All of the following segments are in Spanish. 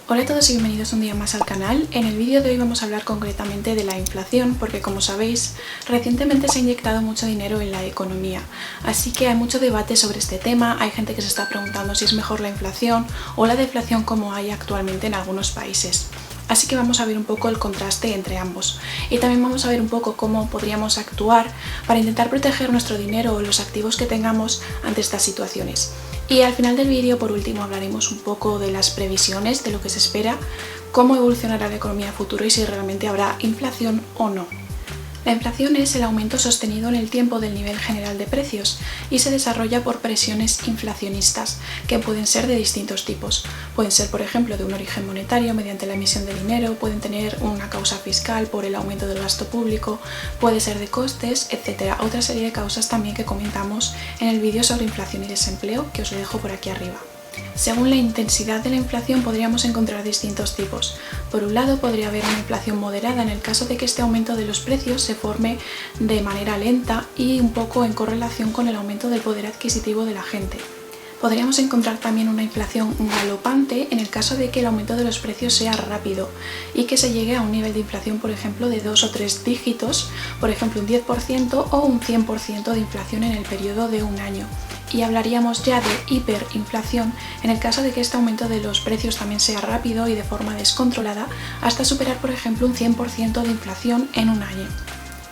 Hola a todos y bienvenidos un día más al canal. En el vídeo de hoy vamos a hablar concretamente de la inflación porque, como sabéis, recientemente se ha inyectado mucho dinero en la economía, así que hay mucho debate sobre este tema. Hay gente que se está preguntando si es mejor la inflación o la deflación como hay actualmente en algunos países. Así que vamos a ver un poco el contraste entre ambos y también vamos a ver un poco cómo podríamos actuar para intentar proteger nuestro dinero o los activos que tengamos ante estas situaciones. Y al final del vídeo, por último, hablaremos un poco de las previsiones, de lo que se espera, cómo evolucionará la economía a futuro y si realmente habrá inflación o no. La inflación es el aumento sostenido en el tiempo del nivel general de precios y se desarrolla por presiones inflacionistas, que pueden ser de distintos tipos. Pueden ser, por ejemplo, de un origen monetario mediante la emisión de dinero, pueden tener una causa fiscal por el aumento del gasto público, puede ser de costes, etc. Otra serie de causas también que comentamos en el vídeo sobre inflación y desempleo, que os lo dejo por aquí arriba. Según la intensidad de la inflación podríamos encontrar distintos tipos. Por un lado, podría haber una inflación moderada en el caso de que este aumento de los precios se forme de manera lenta y un poco en correlación con el aumento del poder adquisitivo de la gente. Podríamos encontrar también una inflación galopante en el caso de que el aumento de los precios sea rápido y que se llegue a un nivel de inflación, por ejemplo, de 2 o 3 dígitos, por ejemplo un 10% o un 100% de inflación en el periodo de un año. Y hablaríamos ya de hiperinflación en el caso de que este aumento de los precios también sea rápido y de forma descontrolada hasta superar, por ejemplo, un 100% de inflación en un año.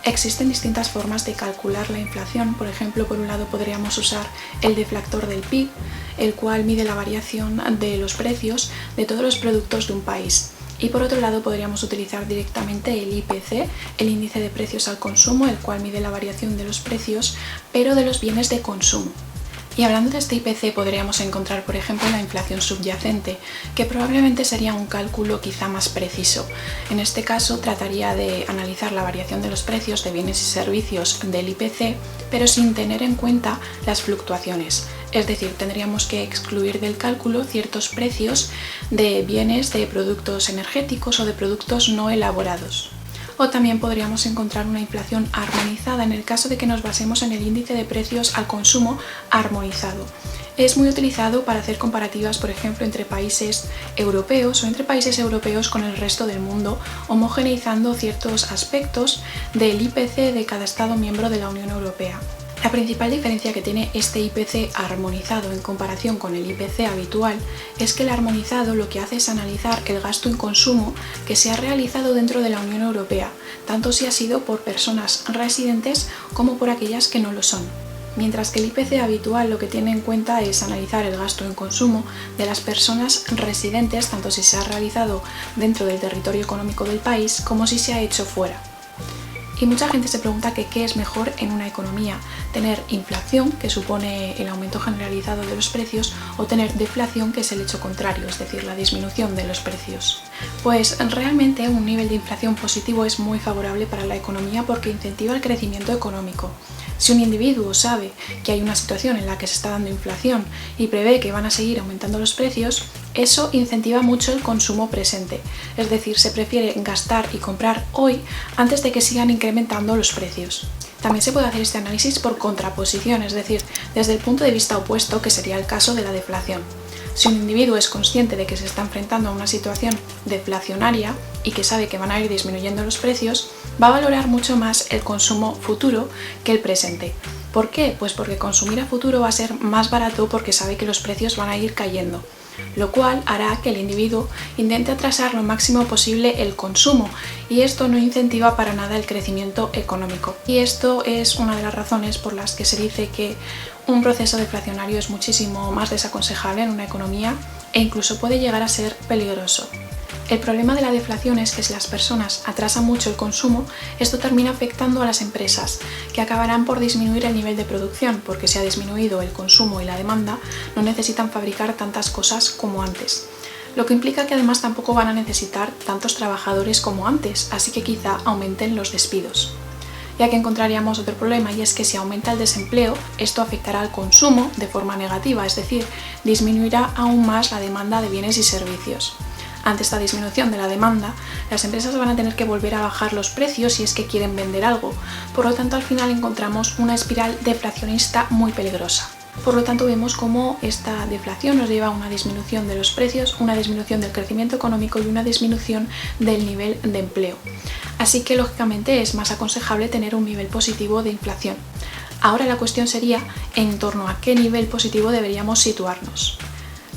Existen distintas formas de calcular la inflación. Por ejemplo, por un lado podríamos usar el deflactor del PIB, el cual mide la variación de los precios de todos los productos de un país. Y por otro lado podríamos utilizar directamente el IPC, el índice de precios al consumo, el cual mide la variación de los precios, pero de los bienes de consumo. Y hablando de este IPC podríamos encontrar, por ejemplo, la inflación subyacente, que probablemente sería un cálculo quizá más preciso. En este caso trataría de analizar la variación de los precios de bienes y servicios del IPC, pero sin tener en cuenta las fluctuaciones. Es decir, tendríamos que excluir del cálculo ciertos precios de bienes, de productos energéticos o de productos no elaborados. O también podríamos encontrar una inflación armonizada en el caso de que nos basemos en el índice de precios al consumo armonizado. Es muy utilizado para hacer comparativas, por ejemplo, entre países europeos o entre países europeos con el resto del mundo, homogeneizando ciertos aspectos del IPC de cada Estado miembro de la Unión Europea. La principal diferencia que tiene este IPC armonizado en comparación con el IPC habitual es que el armonizado lo que hace es analizar el gasto en consumo que se ha realizado dentro de la Unión Europea, tanto si ha sido por personas residentes como por aquellas que no lo son. Mientras que el IPC habitual lo que tiene en cuenta es analizar el gasto en consumo de las personas residentes, tanto si se ha realizado dentro del territorio económico del país como si se ha hecho fuera. Y mucha gente se pregunta que qué es mejor en una economía, tener inflación, que supone el aumento generalizado de los precios, o tener deflación, que es el hecho contrario, es decir, la disminución de los precios. Pues realmente un nivel de inflación positivo es muy favorable para la economía porque incentiva el crecimiento económico. Si un individuo sabe que hay una situación en la que se está dando inflación y prevé que van a seguir aumentando los precios, eso incentiva mucho el consumo presente, es decir, se prefiere gastar y comprar hoy antes de que sigan incrementando los precios. También se puede hacer este análisis por contraposición, es decir, desde el punto de vista opuesto, que sería el caso de la deflación. Si un individuo es consciente de que se está enfrentando a una situación deflacionaria y que sabe que van a ir disminuyendo los precios, va a valorar mucho más el consumo futuro que el presente. ¿Por qué? Pues porque consumir a futuro va a ser más barato porque sabe que los precios van a ir cayendo, lo cual hará que el individuo intente atrasar lo máximo posible el consumo y esto no incentiva para nada el crecimiento económico. Y esto es una de las razones por las que se dice que un proceso deflacionario es muchísimo más desaconsejable en una economía e incluso puede llegar a ser peligroso. El problema de la deflación es que si las personas atrasan mucho el consumo, esto termina afectando a las empresas, que acabarán por disminuir el nivel de producción, porque si ha disminuido el consumo y la demanda, no necesitan fabricar tantas cosas como antes. Lo que implica que además tampoco van a necesitar tantos trabajadores como antes, así que quizá aumenten los despidos. Ya que encontraríamos otro problema, y es que si aumenta el desempleo, esto afectará al consumo de forma negativa, es decir, disminuirá aún más la demanda de bienes y servicios. Ante esta disminución de la demanda, las empresas van a tener que volver a bajar los precios si es que quieren vender algo. Por lo tanto, al final encontramos una espiral deflacionista muy peligrosa. Por lo tanto, vemos cómo esta deflación nos lleva a una disminución de los precios, una disminución del crecimiento económico y una disminución del nivel de empleo. Así que, lógicamente, es más aconsejable tener un nivel positivo de inflación. Ahora la cuestión sería en torno a qué nivel positivo deberíamos situarnos.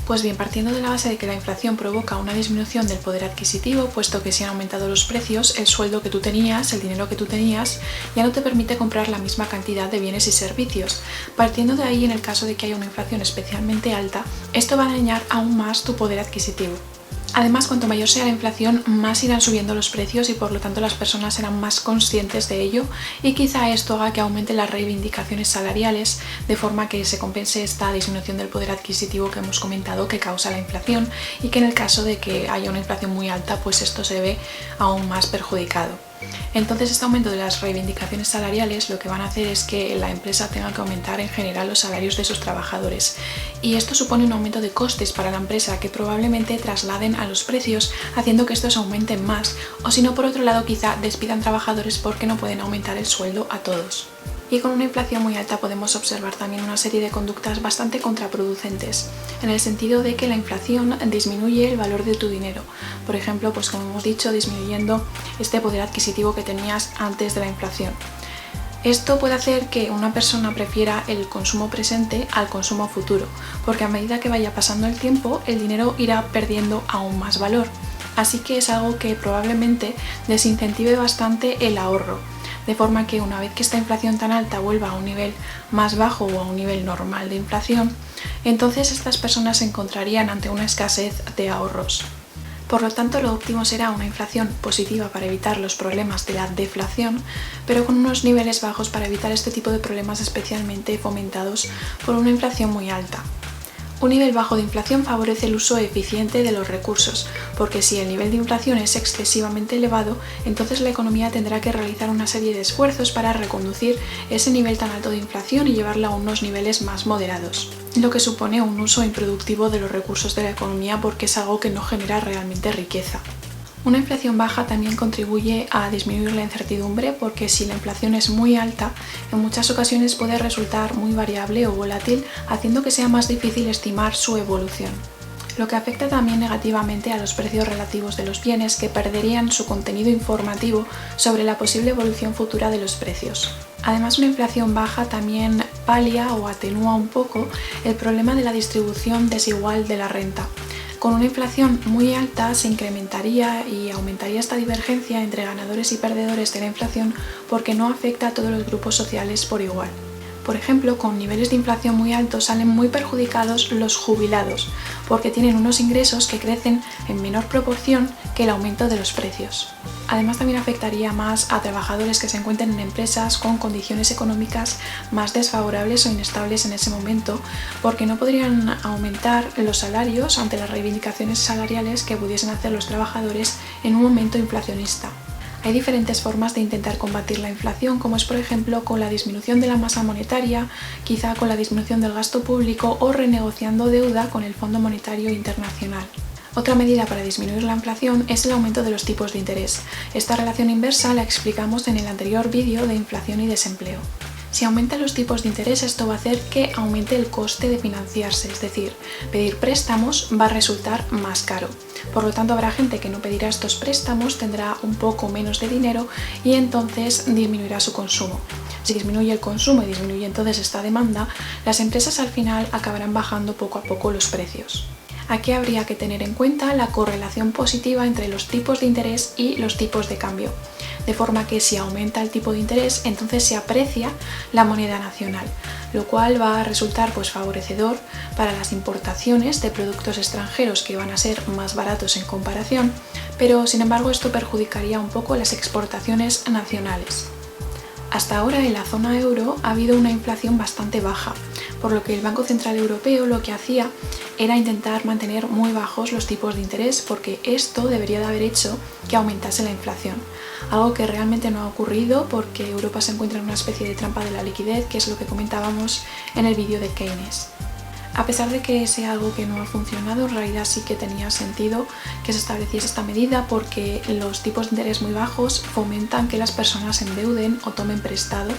Pues bien, partiendo de la base de que la inflación provoca una disminución del poder adquisitivo, puesto que si han aumentado los precios, el sueldo que tú tenías, el dinero que tú tenías, ya no te permite comprar la misma cantidad de bienes y servicios. Partiendo de ahí, en el caso de que haya una inflación especialmente alta, esto va a dañar aún más tu poder adquisitivo. Además, cuanto mayor sea la inflación, más irán subiendo los precios y por lo tanto las personas serán más conscientes de ello y quizá esto haga que aumenten las reivindicaciones salariales de forma que se compense esta disminución del poder adquisitivo que hemos comentado que causa la inflación y que en el caso de que haya una inflación muy alta, pues esto se ve aún más perjudicado. Entonces, este aumento de las reivindicaciones salariales lo que van a hacer es que la empresa tenga que aumentar en general los salarios de sus trabajadores y esto supone un aumento de costes para la empresa que probablemente trasladen a los precios haciendo que estos aumenten más o si no, por otro lado, quizá despidan trabajadores porque no pueden aumentar el sueldo a todos. Y con una inflación muy alta podemos observar también una serie de conductas bastante contraproducentes, en el sentido de que la inflación disminuye el valor de tu dinero. Por ejemplo, pues como hemos dicho, disminuyendo este poder adquisitivo que tenías antes de la inflación. Esto puede hacer que una persona prefiera el consumo presente al consumo futuro, porque a medida que vaya pasando el tiempo, el dinero irá perdiendo aún más valor. Así que es algo que probablemente desincentive bastante el ahorro. De forma que una vez que esta inflación tan alta vuelva a un nivel más bajo o a un nivel normal de inflación, entonces estas personas se encontrarían ante una escasez de ahorros. Por lo tanto, lo óptimo será una inflación positiva para evitar los problemas de la deflación, pero con unos niveles bajos para evitar este tipo de problemas especialmente fomentados por una inflación muy alta. Un nivel bajo de inflación favorece el uso eficiente de los recursos, porque si el nivel de inflación es excesivamente elevado, entonces la economía tendrá que realizar una serie de esfuerzos para reconducir ese nivel tan alto de inflación y llevarla a unos niveles más moderados, lo que supone un uso improductivo de los recursos de la economía porque es algo que no genera realmente riqueza. Una inflación baja también contribuye a disminuir la incertidumbre porque si la inflación es muy alta, en muchas ocasiones puede resultar muy variable o volátil, haciendo que sea más difícil estimar su evolución. Lo que afecta también negativamente a los precios relativos de los bienes que perderían su contenido informativo sobre la posible evolución futura de los precios. Además, una inflación baja también palia o atenúa un poco el problema de la distribución desigual de la renta. Con una inflación muy alta se incrementaría y aumentaría esta divergencia entre ganadores y perdedores de la inflación porque no afecta a todos los grupos sociales por igual. Por ejemplo, con niveles de inflación muy altos salen muy perjudicados los jubilados porque tienen unos ingresos que crecen en menor proporción que el aumento de los precios. Además, también afectaría más a trabajadores que se encuentren en empresas con condiciones económicas más desfavorables o inestables en ese momento, porque no podrían aumentar los salarios ante las reivindicaciones salariales que pudiesen hacer los trabajadores en un momento inflacionista. Hay diferentes formas de intentar combatir la inflación, como es por ejemplo con la disminución de la masa monetaria, quizá con la disminución del gasto público o renegociando deuda con el Fondo Monetario Internacional. Otra medida para disminuir la inflación es el aumento de los tipos de interés. Esta relación inversa la explicamos en el anterior vídeo de inflación y desempleo. Si aumentan los tipos de interés, esto va a hacer que aumente el coste de financiarse, es decir, pedir préstamos va a resultar más caro. Por lo tanto, habrá gente que no pedirá estos préstamos, tendrá un poco menos de dinero y entonces disminuirá su consumo. Si disminuye el consumo y disminuye entonces esta demanda, las empresas al final acabarán bajando poco a poco los precios. Aquí habría que tener en cuenta la correlación positiva entre los tipos de interés y los tipos de cambio, de forma que si aumenta el tipo de interés, entonces se aprecia la moneda nacional, lo cual va a resultar favorecedor para las importaciones de productos extranjeros que van a ser más baratos en comparación, pero sin embargo esto perjudicaría un poco las exportaciones nacionales. Hasta ahora en la zona euro ha habido una inflación bastante baja, por lo que el Banco Central Europeo lo que hacía era intentar mantener muy bajos los tipos de interés porque esto debería de haber hecho que aumentase la inflación. Algo que realmente no ha ocurrido porque Europa se encuentra en una especie de trampa de la liquidez, que es lo que comentábamos en el vídeo de Keynes. A pesar de que sea algo que no ha funcionado, en realidad sí que tenía sentido que se estableciese esta medida porque los tipos de interés muy bajos fomentan que las personas se endeuden o tomen prestado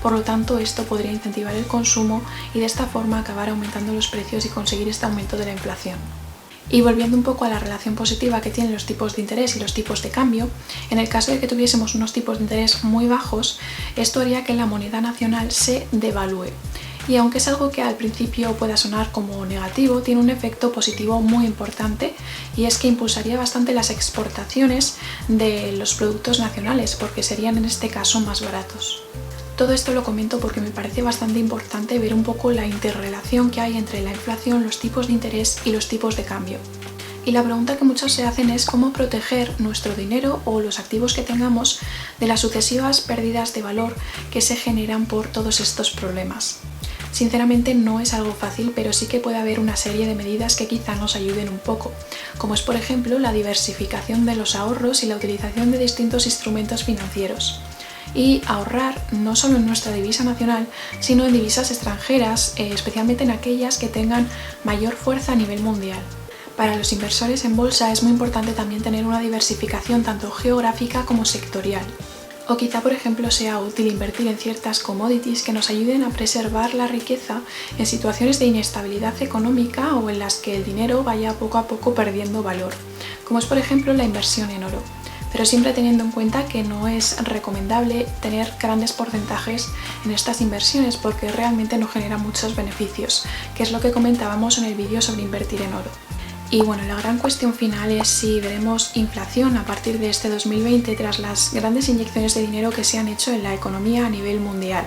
Por lo tanto, esto podría incentivar el consumo y de esta forma acabar aumentando los precios y conseguir este aumento de la inflación. Y volviendo un poco a la relación positiva que tienen los tipos de interés y los tipos de cambio, en el caso de que tuviésemos unos tipos de interés muy bajos, esto haría que la moneda nacional se devalúe. Y aunque es algo que al principio pueda sonar como negativo, tiene un efecto positivo muy importante, y es que impulsaría bastante las exportaciones de los productos nacionales, porque serían en este caso más baratos. Todo esto lo comento porque me parece bastante importante ver un poco la interrelación que hay entre la inflación, los tipos de interés y los tipos de cambio. Y la pregunta que muchos se hacen es cómo proteger nuestro dinero o los activos que tengamos de las sucesivas pérdidas de valor que se generan por todos estos problemas. Sinceramente no es algo fácil, pero sí que puede haber una serie de medidas que quizá nos ayuden un poco, como es por ejemplo la diversificación de los ahorros y la utilización de distintos instrumentos financieros. Y ahorrar no solo en nuestra divisa nacional, sino en divisas extranjeras, especialmente en aquellas que tengan mayor fuerza a nivel mundial. Para los inversores en bolsa es muy importante también tener una diversificación tanto geográfica como sectorial. O quizá, por ejemplo, sea útil invertir en ciertas commodities que nos ayuden a preservar la riqueza en situaciones de inestabilidad económica o en las que el dinero vaya poco a poco perdiendo valor, como es por ejemplo la inversión en oro. Pero siempre teniendo en cuenta que no es recomendable tener grandes porcentajes en estas inversiones porque realmente no genera muchos beneficios, que es lo que comentábamos en el vídeo sobre invertir en oro. Y bueno, la gran cuestión final es si veremos inflación a partir de este 2020 tras las grandes inyecciones de dinero que se han hecho en la economía a nivel mundial.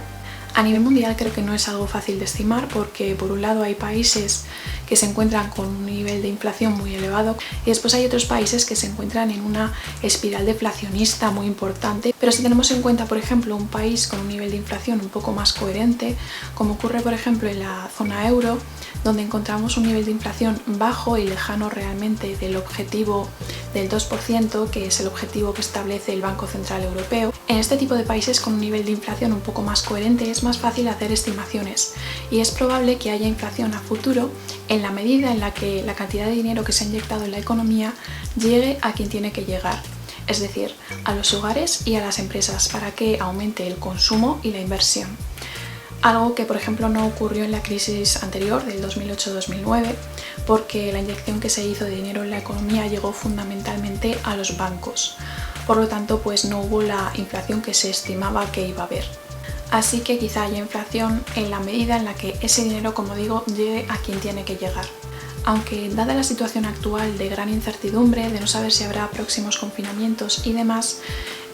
A nivel mundial creo que no es algo fácil de estimar porque por un lado hay países que se encuentran con un nivel de inflación muy elevado y después hay otros países que se encuentran en una espiral deflacionista muy importante. Pero si tenemos en cuenta, por ejemplo, un país con un nivel de inflación un poco más coherente, como ocurre por ejemplo en la zona euro, donde encontramos un nivel de inflación bajo y lejano realmente del objetivo del 2%, que es el objetivo que establece el Banco Central Europeo. En este tipo de países con un nivel de inflación un poco más coherente es más fácil hacer estimaciones y es probable que haya inflación a futuro en la medida en la que la cantidad de dinero que se ha inyectado en la economía llegue a quien tiene que llegar, es decir, a los hogares y a las empresas para que aumente el consumo y la inversión. Algo que por ejemplo no ocurrió en la crisis anterior del 2008-2009 porque la inyección que se hizo de dinero en la economía llegó fundamentalmente a los bancos. Por lo tanto, pues no hubo la inflación que se estimaba que iba a haber. Así que quizá haya inflación en la medida en la que ese dinero, como digo, llegue a quien tiene que llegar. Aunque dada la situación actual de gran incertidumbre, de no saber si habrá próximos confinamientos y demás,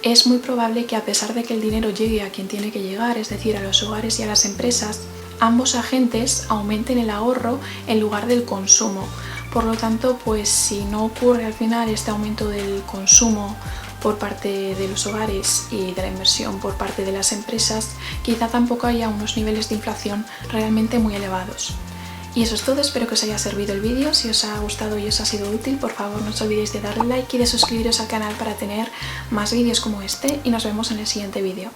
es muy probable que a pesar de que el dinero llegue a quien tiene que llegar, es decir, a los hogares y a las empresas, ambos agentes aumenten el ahorro en lugar del consumo. Por lo tanto, pues si no ocurre al final este aumento del consumo por parte de los hogares y de la inversión por parte de las empresas, quizá tampoco haya unos niveles de inflación realmente muy elevados. Y eso es todo, espero que os haya servido el vídeo. Si os ha gustado y os ha sido útil, por favor no os olvidéis de darle like y de suscribiros al canal para tener más vídeos como este y nos vemos en el siguiente vídeo.